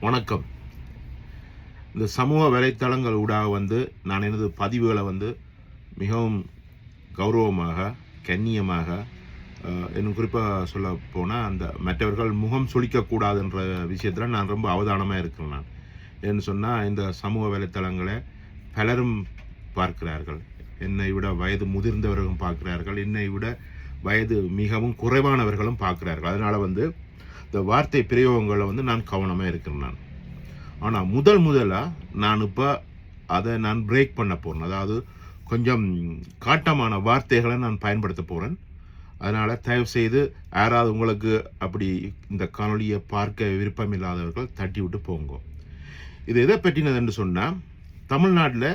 வணக்கம். இந்த சமூக வலைத்தளங்கள் ஊடாக நான் எனது பதிவுகளை மிகவும் கௌரவமாக, கண்ணியமாக, இன்னும் குறிப்பாக சொல்ல போனால் அந்த மற்றவர்கள் முகம் சுளிக்கக்கூடாதுன்ற விஷயத்தில் நான் ரொம்ப அவதானமாக இருக்கிறேன். நான் ஏன்னு சொன்னால், இந்த சமூக வலைத்தளங்களை பலரும் பார்க்கிறார்கள். என்னை விட வயது முதிர்ந்தவர்களும் பார்க்கிறார்கள், என்னை விட வயது மிகவும் குறைவானவர்களும் பார்க்கிறார்கள். அதனால் இந்த வார்த்தை பிரயோகங்களை நான் கவனமாக இருக்கிறேன். ஆனால் முதலாக நான் இப்போ அதை பிரேக் பண்ண போகிறேன். அதாவது கொஞ்சம் காட்டமான வார்த்தைகளை நான் பயன்படுத்த போகிறேன். அதனால் தயவுசெய்து யாராவது உங்களுக்கு அப்படி இந்த காணொலியை பார்க்க விருப்பம் இல்லாதவர்கள் தட்டி விட்டு போங்க. இது எதை பற்றினது என்று சொன்னால், தமிழ்நாட்டில்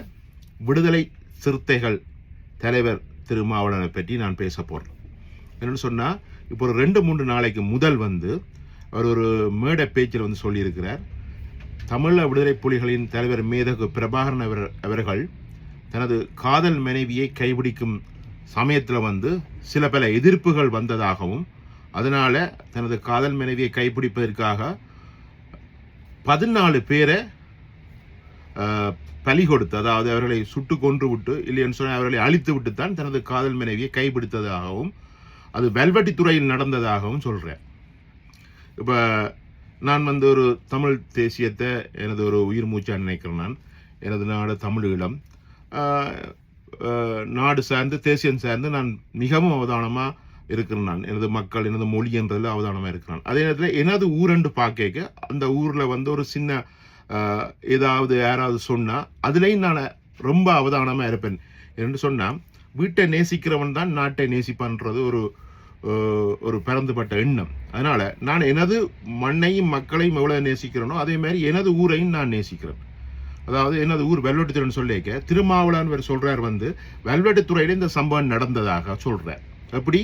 விடுதலை சிறுத்தைகள் தலைவர் திருமாவளவனை பற்றி நான் பேச போகிறேன். என்னென்னு சொன்னால், இப்போ ஒரு 2-3 நாளைக்கு முதல் அவர் ஒரு மேடை பேச்சில் சொல்லியிருக்கிறார். தமிழ் விடுதலை புலிகளின் தலைவர் மேதகு பிரபாகரன் அவர்கள் தனது காதல் மனைவியை கைபிடிக்கும் சமயத்தில் சில பல எதிர்ப்புகள் வந்ததாகவும், அதனால் தனது காதல் மனைவியை கைப்பிடிப்பதற்காக 14 பேரை பலி கொடுத்து, அதாவது அவர்களை சுட்டு கொன்று விட்டு, இல்லைன்னு சொன்னால் அவர்களை அழித்து விட்டு தான் தனது காதல் மனைவியை கைப்பிடித்ததாகவும், அது வெல்வெட்டித்துறையில் நடந்ததாகவும் சொல்கிறேன். இப்போ நான் ஒரு தமிழ் தேசியத்தை எனது ஒரு உயிர் மூச்சாக நினைக்கிறேன். நான் எனது நாடு தமிழீழம், நாடு சார்ந்து தேசியம் சார்ந்து நான் மிகவும் அவதானமாக இருக்கிறேன். நான் எனது மக்கள், எனது மொழி என்றதில் அவதானமாக இருக்கிறேன். அதே நேரத்தில் எனது ஊரெண்டு பார்க்க அந்த ஊரில் ஒரு சின்ன ஏதாவது யாராவது சொன்னால் அதுலேயும் நான் ரொம்ப அவதானமாக இருப்பேன். என்று சொன்னால், வீட்டை நேசிக்கிறவன் தான் நாட்டை நேசிப்பான்றது ஒரு பரந்துபட்ட எண்ணம். அதனால் நான் எனது மண்ணையும் மக்களையும் எவ்வளோ நேசிக்கிறேனோ அதே மாதிரி எனது ஊரையும் நான் நேசிக்கிறேன். அதாவது எனது ஊர் வெல்வெட்டித்துறைன்னு சொல்லிக்க திருமாவளவன் சொல்கிறார், வெல்வெட்டித்துறையில் இந்த சம்பவம் நடந்ததாக சொல்கிறார். எப்படி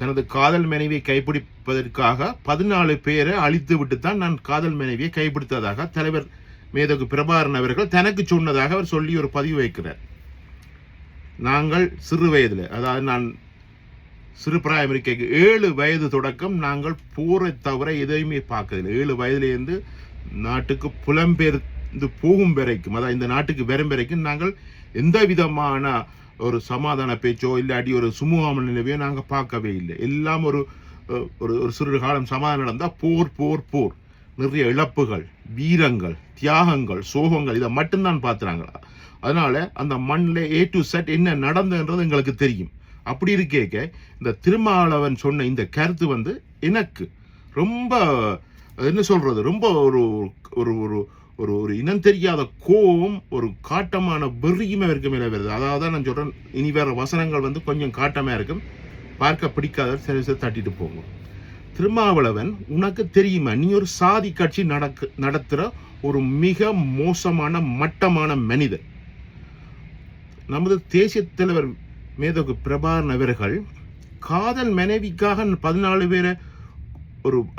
தனது காதல் மனைவியை கைப்பிடிப்பதற்காக 14 பேரை அழித்து விட்டு தான் நான் காதல் மனைவியை கைப்பிடித்ததாக தலைவர் மேதகு பிரபாகரன் அவர்கள் தனக்கு சொன்னதாக அவர் சொல்லி ஒரு பதிவு வைக்கிறார். நாங்கள் சிறு வயதில், அதாவது நான் சிறு பிராயமரிக்கைக்கு 7 வயது தொடக்கம் நாங்கள் போரை தவிர எதையுமே பார்க்கதில்லை. 7 வயதிலேருந்து நாட்டுக்கு புலம்பெயர்ந்து போகும் வரைக்கும், அதாவது இந்த நாட்டுக்கு வரும் வரைக்கும் நாங்கள் எந்த விதமான ஒரு சமாதான பேச்சோ இல்லாட்டி ஒரு சுமூகமான நிலவையோ நாங்கள் பார்க்கவே இல்லை. எல்லாம் ஒரு சிறு காலம் சமாதானம் நடந்தால் போர் போர் போர், நிறைய இழப்புகள், வீரங்கள், தியாகங்கள், சோகங்கள், இதை மட்டும்தான் பார்த்துறாங்க. அதனால அந்த மண்ணில் A to Z என்ன நடந்ததுன்றது எங்களுக்கு தெரியும். அப்படி இருக்கேக்க இந்த திருமாவளவன் சொன்ன இந்த கருத்து எனக்கு ரொம்ப என்ன சொல்றது, ரொம்ப ஒரு ஒரு ஒரு ஒரு இனம் தெரியாத கோபம், ஒரு காட்டமான வெறியுமே இருக்க மேலே வருது. அதாவது நான் சொல்றேன், இனி வேற வசனங்கள் கொஞ்சம் காட்டமா இருக்கும், பார்க்க பிடிக்காத சரி தட்டிட்டு போகும். திருமாவளவன், உனக்கு தெரியுமா, நீ ஒரு சாதி கட்சி நடத்துற ஒரு மிக மோசமான மட்டமான மனிதன். நமது தேசிய தலைவர் மேதகு பிரபாகரன் அவர்கள் காதல் மனைவிக்காக 14 பேரை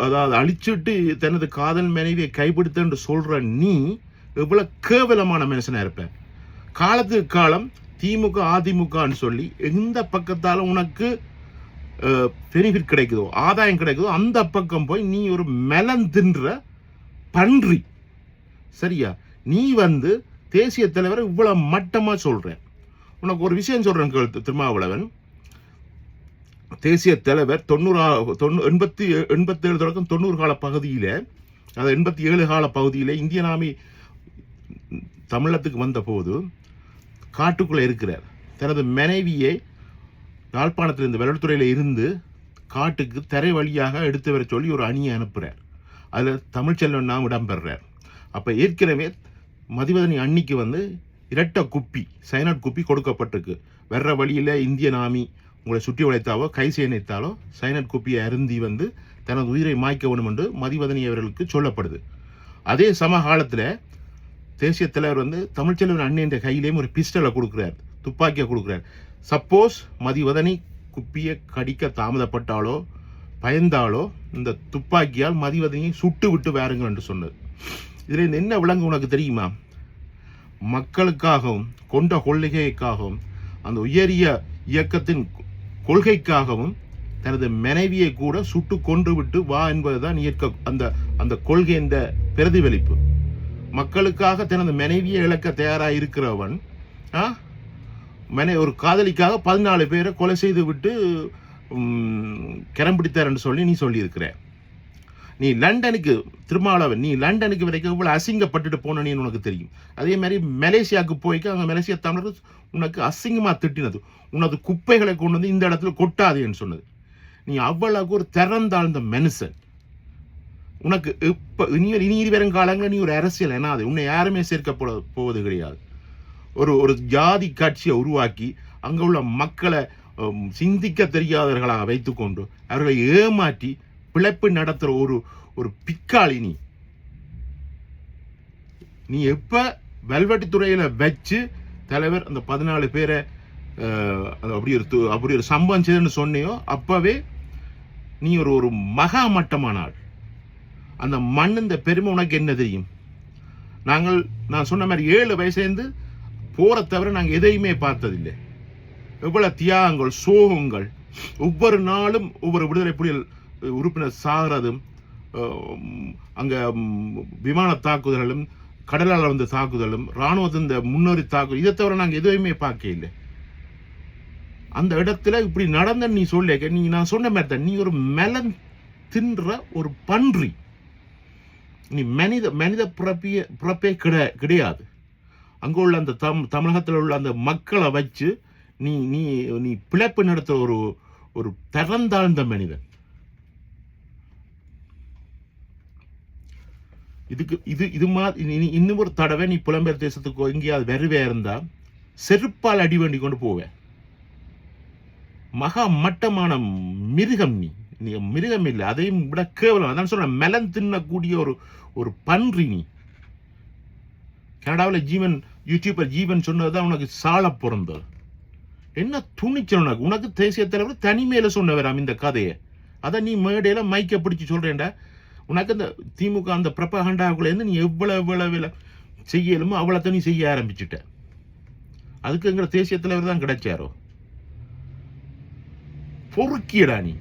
அதாவது அழிச்சுட்டு தனது காதல் மனைவியை கைப்பிடித்து சொல்ற நீ எவ்வளவு கேவலமான மனுஷனா இருப்ப. காலத்துக்கு காலம் திமுக அதிமுகன்னு சொல்லி எந்த பக்கத்தால உனக்கு பெனிஃபிட் கிடைக்குதோ, ஆதாயம் கிடைக்குதோ, அந்த பக்கம் போய் நீ ஒரு மெலன் தின்ற பன்றி. சரியா? நீ தேசிய தலைவரை இவ்வளவு மட்டமா சொல்ற. உனக்கு ஒரு விஷயம் சொல்றேன் கேளு திருமாவளவன். தேசிய தலைவர் 87 தொடக்கம் 90 கால பகுதியில, அதாவது 87 கால பகுதியில இந்தியன் ஆர்மி தமிழகத்துக்கு வந்த போது காட்டுக்குள்ள இருக்கிறார். தனது மனைவியை யாழ்ப்பாணத்திலிருந்து வெள்ளத்துறையில இருந்து காட்டுக்கு தரை வழியாக எடுத்து வர சொல்லி ஒரு அணியை அனுப்புறார். அதுல தமிழ்ச்செல்வன் நாம் இடம்பெறார். அப்ப ஏற்கனவே மதிவதனி அன்னிக்கு இரட்டை குப்பி, சைனாட் குப்பி கொடுக்கப்பட்டிருக்கு. வர்ற வழியில இந்தியன் ஆர்மி உங்களை சுற்றி வளைத்தாவோ கை செய்ய நினைத்தாலோ சைனாட் குப்பியை அருந்தி தனது உயிரை மாய்க்க வேண்டும் என்று மதிவதனி அவர்களுக்கு சொல்லப்படுது. அதே சமகாலத்தில் தேசிய தலைவர் தமிழ்ச்செல்வன் அண்ணன் கையிலேயும் ஒரு பிஸ்டலை கொடுக்குறார், துப்பாக்கியை கொடுக்குறார். சப்போஸ் மதிவதனி குப்பியை கடிக்க தாமதப்பட்டாலோ பயந்தாலோ இந்த துப்பாக்கியால் மதிவதனியை சுட்டு விட்டு வேறுங்கள் என்று சொன்னது. இதில் என்ன விலங்கு உனக்கு தெரியுமா? மக்களுக்காகவும் கொண்ட கொள்கைக்காகவும் அந்த உயரிய இயக்கத்தின் கொள்கைக்காகவும் தனது மனைவியை கூட சுட்டு கொன்று விட்டு வா என்பதுதான் அந்த அந்த கொள்கை இந்த பிரதிபலிப்பு. மக்களுக்காக தனது மனைவியை இழக்க தயாராக இருக்கிறவன் ஒரு காதலிக்காக 14 பேரை கொலை செய்து விட்டு கரம் பிடித்தார் சொல்லி நீ சொல்லியிருக்கிற. நீ லண்டனுக்கு திருமாவளவன், நீ லண்டனுக்கு வரைக்கும் இவ்வளவு அசிங்கப்பட்டுட்டு போனேன்னு உனக்கு தெரியும். அதே மாதிரி மலேசியாவுக்கு போய்க்கு அங்கே மலேசியா தமிழர் உனக்கு அசிங்கமா திட்டினது, உனது குப்பைகளை கொண்டு வந்து இந்த இடத்துல கொட்டாதேன்னு சொன்னது. நீ அவ்வளவுக்கு ஒரு திறந்தாழ்ந்த மனுஷன். உனக்கு இப்ப இனி வரும் காலங்களில் நீ ஒரு அரசியல் என்னாது, உன்னை யாருமே சேர்க்க போவது கிடையாது. ஒரு ஜாதி காட்சியை உருவாக்கி அங்க உள்ள மக்களை சிந்திக்க தெரியாதவர்களாக வைத்துக்கொண்டு அவர்களை ஏமாற்றி பிழைப்பு நடத்துற ஒரு பிக்காளி நீ எப்ப வெல்வெட்டித்துறையில வச்சு தலைவர் அந்த 14 பேரை அப்படி ஒரு சம்பவம் செய்துன்னு சொன்னியோ அப்பவே நீ ஒரு மகா மட்டமான ஆள். அந்த மண் இந்த பெருமை உனக்கு என்ன தெரியும்? நான் சொன்ன மாதிரி 7 வயசுலேருந்து போற தவிர நாங்கள் எதையுமே பார்த்ததில்லை. எவ்வளவு தியாகங்கள், சோகங்கள், ஒவ்வொரு நாளும் ஒவ்வொரு விடுதலை புலிகள் உறுப்பினர் சாகிறதும், அங்க விமான தாக்குதலும், கடலால் வந்த தாக்குதலும், இராணுவத்தின் இந்த முன்னோரி தாக்குதல், இதை தவிர நாங்கள் எதுவுமே பார்க்க இல்லை. அந்த இடத்துல இப்படி நடந்த நீ சொல்லிக்க, நான் சொன்ன மாதிரி தான், நீ ஒரு மெலன் தின்ற ஒரு பன்றி. நீ மனித பிறப்பே கிடையாது. அங்க உள்ள அந்த தமிழகத்தில் உள்ள அந்த மக்களை வச்சு நீ நீ நீ பிழைப்பு நடத்த ஒரு திறந்தாழ்ந்த மனிதன். இது மாதிரி இன்னும் ஒரு தடவை நீ புலம்பெயர் தேசத்துக்கு எங்கேயாவது வருவே இருந்தா செருப்பால் அடி வேண்டி கொண்டு போவேன். மகா மட்டமான மிருகம் நீ மிருகம் இல்லை, அதையும் விட கேவலம். அதான் சொல்ற மெலன் தின்னக்கூடிய ஒரு பன்றி நீ. கனடாவில் யூடியூபர் ஜீவன் சொன்னதுதான் உனக்கு சால பிறந்தது. என்ன துணிச்சல் உனக்கு தேசிய தலைவர் தனிமையில சொன்னவராம் இந்த கதையை. அதை நீ மேடையில மைக்க பிடிச்சு சொல்றேன்டா. உனக்கு அந்த திமுக அந்த பிரபகண்டாவுக்குள்ள இருந்து நீ எவ்வளவு செய்யலுமோ அவ்வளோ நீ செய்ய ஆரம்பிச்சுட்ட. அதுக்கு எங்க தேசிய தலைவர் தான் கிடைச்சாரோ? பொறுக்கியடா நீ.